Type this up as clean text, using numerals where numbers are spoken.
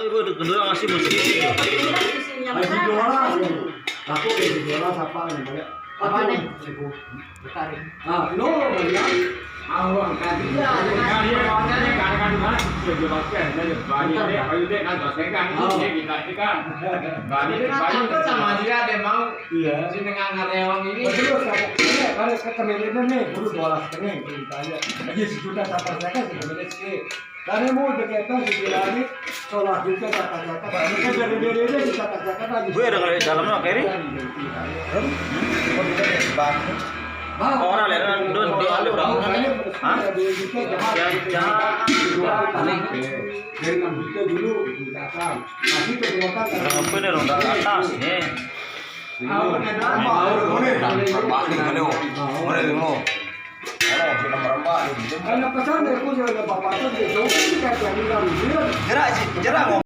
ibu kedua ngasih musik. Masih jualan. Aku di jualan siapa nih banyak. Apa nih? Ibu. Tarik. Ah, no, banyak. Awang kan. Iya, Dia orangnya kan mana sudah basket, jadi bani dia ayo dia kan basket kan dia kita ini kan. Bani dia bani Takut sama dia ada mau. Iya. Si dengan karyawan ini. Betul, kalau ketemunya nih, baru bola setengah ditanya. Aja sejuta sampai saya kan sebenarnya sih. Dari mau deketan lagi, sholat juga kata-kata. Mereka dari dia bisa kata-kata lagi. Gue ada kalau di dalamnya kiri. Orang lihat don ada bangunannya. Hah? Dari 6 juta dulu datang. Masih keberatan Berapa nih ronda atas nih? Karena pesan aku sudah bapak tuh dia jauh kita yang bilang dia. Jerak sih, jerak.